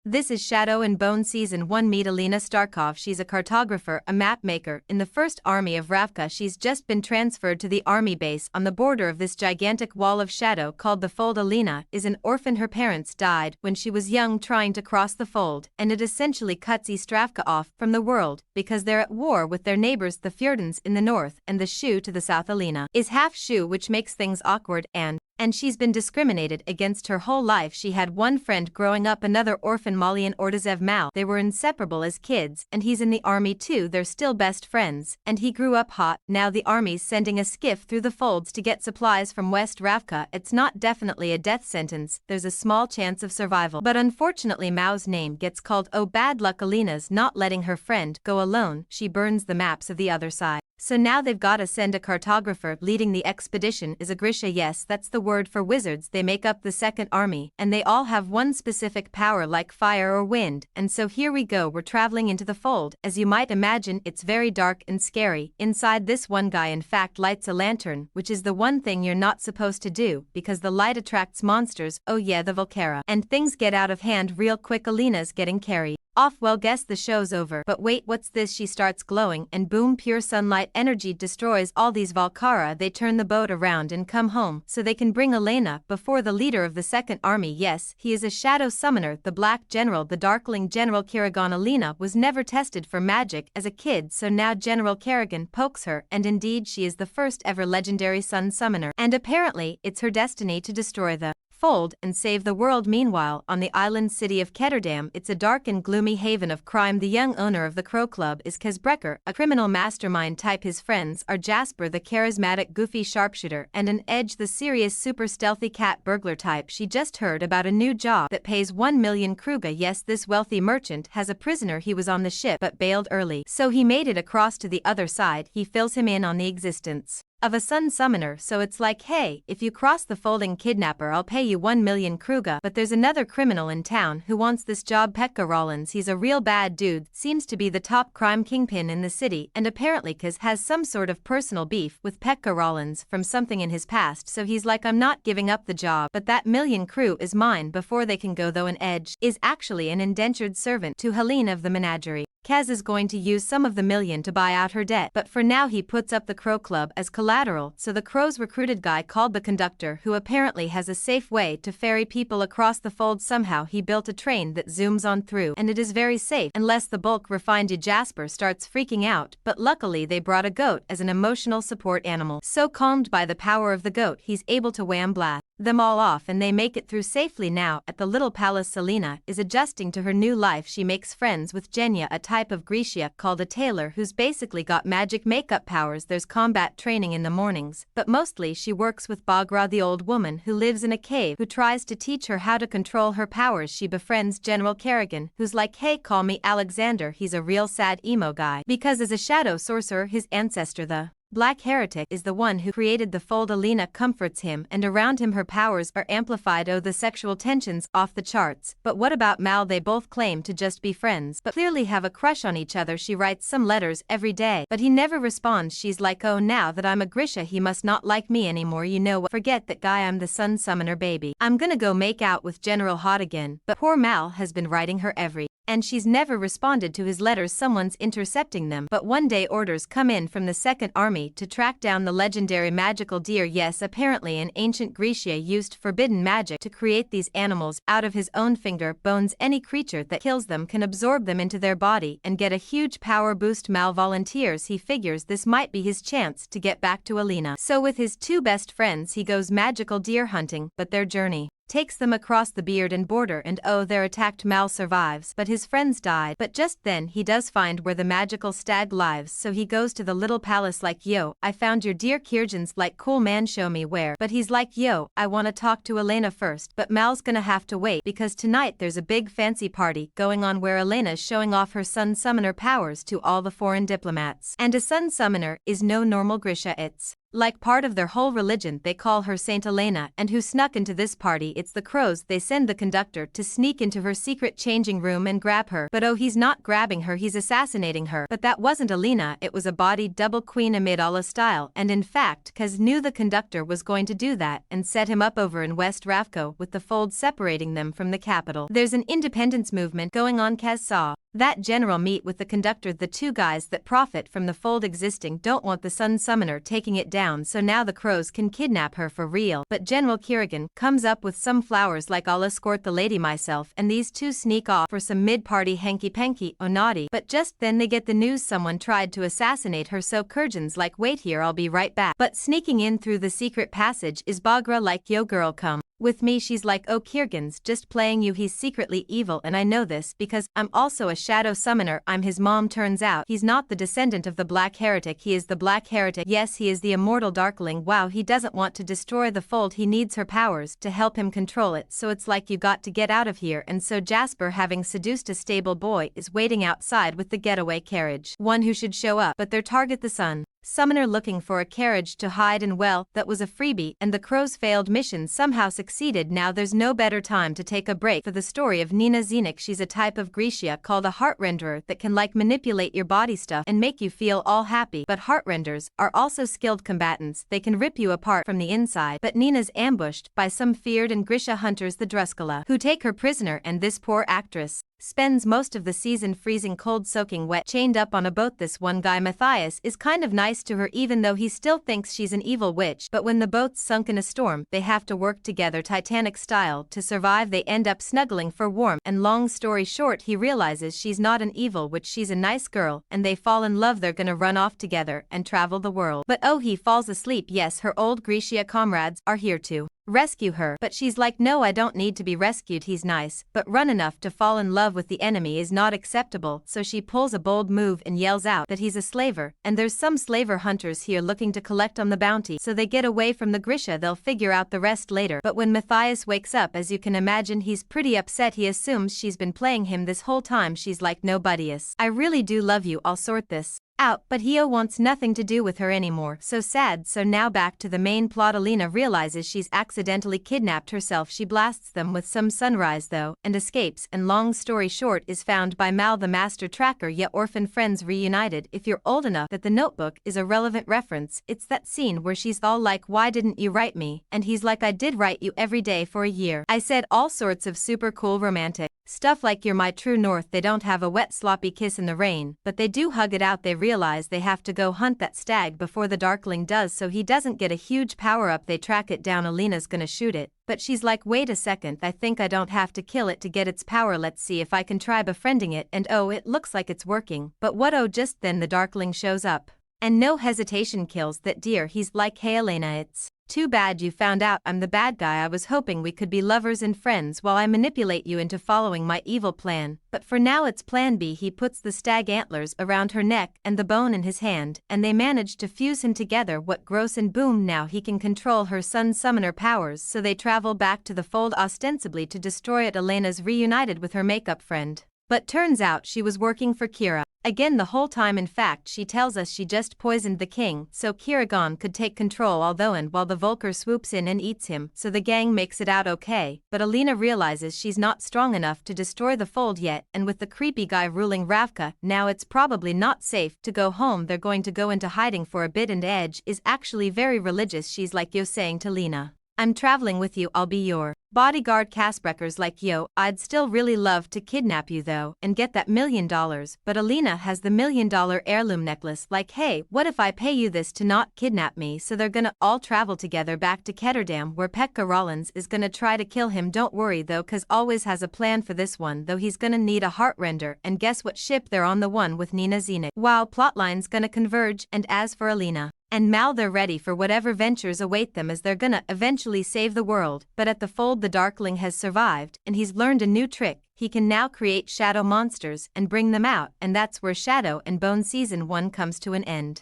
This is Shadow and Bone Season 1. Meet Alina Starkov. She's a cartographer, a map maker, in the First Army of Ravka. She's just been transferred to the army base on the border of this gigantic wall of shadow called the Fold. Alina is an orphan. Her parents died when she was young trying to cross the Fold, and it essentially cuts East Ravka off from the world because they're at war with their neighbors the Fjordans in the north and the Shu to the south. Alina is half Shu, which makes things awkward, and she's been discriminated against her whole life. She had one friend growing up, another orphan, Malian Ortazev Mal. They were inseparable as kids, and he's in the army too. They're still best friends, and he grew up hot. Now the army's sending a skiff through the folds to get supplies from West Ravka. It's not definitely a death sentence, there's a small chance of survival. But unfortunately Mao's name gets called. Oh, bad luck. Alina's not letting her friend go alone. She burns the maps of the other side. So now they've gotta send a cartographer. Leading the expedition is a Grisha. Yes, that's the word for wizards. They make up the second army, and they all have one specific power like fire or wind. And so here we go, we're traveling into the Fold. As you might imagine, it's very dark and scary. Inside, this one guy in fact lights a lantern, which is the one thing you're not supposed to do, because the light attracts monsters. Oh yeah, the Volkera. And things get out of hand real quick. Alina's getting carried off. Well, guess the show's over. But wait, what's this? She starts glowing, and boom, pure sunlight energy destroys all these Valkara. They turn the boat around and come home so they can bring Alina before the leader of the second army. Yes, he is a shadow summoner, the Black General, the Darkling General Karagan. Alina was never tested for magic as a kid, so now General Karagan pokes her, and indeed she is the first ever legendary sun summoner, and apparently it's her destiny to destroy the Fold and save the world. Meanwhile, on the island city of Ketterdam, it's a dark and gloomy haven of crime. The young owner of the Crow Club is Kezbrecker, a criminal mastermind type. His friends are Jasper, the charismatic goofy sharpshooter, and an Edge, the serious super stealthy cat burglar type. She just heard about a new job that pays 1 million kruga. Yes, this wealthy merchant has a prisoner. He was on the ship but bailed early, so he made it across to the other side. He fills him in on the existence of a sun summoner, so it's like, hey, if you cross the Folding kidnapper, I'll pay you 1 million kruga. But there's another criminal in town who wants this job, Petka Rollins. He's a real bad dude, seems to be the top crime kingpin in the city, and apparently Kaz has some sort of personal beef with Petka Rollins from something in his past, so he's like, I'm not giving up the job, but that million crew is mine before they can go. Though an Edge is actually an indentured servant to Helene of the menagerie. Kaz is going to use some of the million to buy out her debt, but for now he puts up the Crow Club as collateral, so the Crow's recruited guy called the Conductor, who apparently has a safe way to ferry people across the Fold. Somehow he built a train that zooms on through, and it is very safe unless the bulk refined Jasper starts freaking out, but luckily they brought a goat as an emotional support animal. So calmed by the power of the goat, he's able to wham blast them all off, and they make it through safely. Now at the little palace, Alina is adjusting to her new life. She makes friends with Genya, a type of Grisha called a tailor who's basically got magic makeup powers. There's combat training in the mornings, but mostly she works with Bagra, the old woman who lives in a cave, who tries to teach her how to control her powers. She befriends General Karagan, who's like, hey, call me Alexander. He's a real sad emo guy because as a shadow sorcerer, his ancestor, the Black Heretic, is the one who created the Fold. Alina comforts him, and around him her powers are amplified. Oh, the sexual tensions off the charts. But what about Mal? They both claim to just be friends, but clearly have a crush on each other. She writes some letters every day, but he never responds. She's like, oh, now that I'm a Grisha, he must not like me anymore. You know what? Forget that guy, I'm the sun summoner, baby. I'm gonna go make out with General Hot again. But poor Mal has been writing her and she's never responded to his letters. Someone's intercepting them. But one day orders come in from the second army to track down the legendary magical deer. Yes, apparently an ancient Grisha used forbidden magic to create these animals out of his own finger bones. Any creature that kills them can absorb them into their body and get a huge power boost. Mal volunteers. He figures this might be his chance to get back to Alina. So with his two best friends he goes magical deer hunting, but their journey takes them across the beard and border, and oh, they're attacked. Mal survives, but his friends died. But just then he does find where the magical stag lives, so he goes to the little palace like, yo, I found your dear. Kirjan's like, cool man, show me where. But he's like, yo, I wanna talk to Elena first. But Mal's gonna have to wait because tonight there's a big fancy party going on where Elena's showing off her sun summoner powers to all the foreign diplomats. And a sun summoner is no normal Grisha, it's Like part of their whole religion they call her Saint Elena, and who snuck into this party? It's the crows. They send the conductor to sneak into her secret changing room and grab her, but oh, he's not grabbing her, he's assassinating her. But that wasn't Elena, it was a bodied double Queen Amidala style, and in fact Kaz knew the conductor was going to do that and set him up over in West Ravka with the fold separating them from the capital. There's an independence movement going on. Kaz saw that general meet with the conductor. The two guys that profit from the fold existing don't want the Sun Summoner taking it down, so now the crows can kidnap her for real. But General Kirigan comes up with some flowers like I'll escort the lady myself, and these two sneak off for some mid-party hanky-panky, oh naughty. But just then they get the news someone tried to assassinate her, so Kurgan's like wait here, I'll be right back. But sneaking in through the secret passage is Baghra like yo girl come with me. She's like oh Kirigan's just playing you, he's secretly evil and I know this because I'm also a shadow summoner, I'm his mom. Turns out he's not the descendant of the Black Heretic, he is the Black Heretic. Yes, he is the immortal Darkling. Wow, he doesn't want to destroy the fold, he needs her powers to help him control it, so it's like you got to get out of here. And so Jasper, having seduced a stable boy, is waiting outside with the getaway carriage, one who should show up, but their target the Sun Summoner looking for a carriage to hide in. Well, that was a freebie, and the crow's failed mission somehow succeeded. Now there's no better time to take a break for the story of Nina Zenik. She's a type of Grisha called a heart renderer that can like manipulate your body stuff and make you feel all happy. But heart renders are also skilled combatants, they can rip you apart from the inside. But Nina's ambushed by some feared and Grisha hunters, the Druskala, who take her prisoner, and this poor actress spends most of the season freezing cold, soaking wet, chained up on a boat. This one guy Matthias is kind of nice to her even though he still thinks she's an evil witch, but when the boat's sunk in a storm they have to work together Titanic style to survive. They end up snuggling for warmth, and long story short he realizes she's not an evil witch, she's a nice girl, and they fall in love. They're gonna run off together and travel the world. But oh, he falls asleep. Yes, her old Grisha comrades are here to rescue her, but she's like no, I don't need to be rescued, he's nice, but run enough to fall in love with the enemy is not acceptable. So she pulls a bold move and yells out that he's a slaver, and there's some slaver hunters here looking to collect on the bounty, so they get away from the Grisha. They'll figure out the rest later. But when Matthias wakes up, as you can imagine, he's pretty upset. He assumes she's been playing him this whole time. She's like nobodious, I really do love you, I'll sort this out, but Hio wants nothing to do with her anymore. So sad. So now back to the main plot. Alina realizes she's accidentally kidnapped herself. She blasts them with some sunrise though, and escapes, and long story short is found by Mal the master tracker, yet orphan friends reunited. If you're old enough that the Notebook is a relevant reference, it's that scene where she's all like why didn't you write me, and he's like I did write you every day for a year. I said all sorts of super cool romantic stuff like you're my true north. They don't have a wet sloppy kiss in the rain, but they do hug it out. They realize they have to go hunt that stag before the Darkling does, so he doesn't get a huge power up. They track it down. Alina's gonna shoot it, but she's like wait a second, I think I don't have to kill it to get its power. Let's see if I can try befriending it, and oh, it looks like it's working. But what oh, just then the Darkling shows up and no hesitation kills that deer. He's like hey Elena, it's too bad you found out I'm the bad guy. I was hoping we could be lovers and friends while I manipulate you into following my evil plan, but for now it's plan B. He puts the stag antlers around her neck and the bone in his hand, and they manage to fuse him together. What gross, and boom, now he can control her Sun Summoner powers. So they travel back to the fold ostensibly to destroy it. Elena's reunited with her makeup friend, but turns out she was working for Kira again the whole time. In fact, she tells us she just poisoned the king so Kirigan could take control, although and while the Volker swoops in and eats him, so the gang makes it out okay. But Alina realizes she's not strong enough to destroy the fold yet, and with the creepy guy ruling Ravka, now it's probably not safe to go home. They're going to go into hiding for a bit, and Edge is actually very religious. She's like yo, saying to Lena, I'm traveling with you, I'll be your bodyguard. Casbreaker's like yo, I'd still really love to kidnap you though and get that $1 million, but Alina has the $1 million heirloom necklace. Like hey, what if I pay you this to not kidnap me? So they're gonna all travel together back to Ketterdam, where Pekka Rollins is gonna try to kill him. Don't worry though, cause always has a plan for this one, though he's gonna need a heart render, and guess what ship they're on? The one with Nina Zenik. Wow, plotline's gonna converge. And as for Alina and Mal, they're ready for whatever ventures await them, as they're gonna eventually save the world. But at the fold the Darkling has survived, and he's learned a new trick. He can now create shadow monsters and bring them out, and that's where Shadow and Bone Season 1 comes to an end.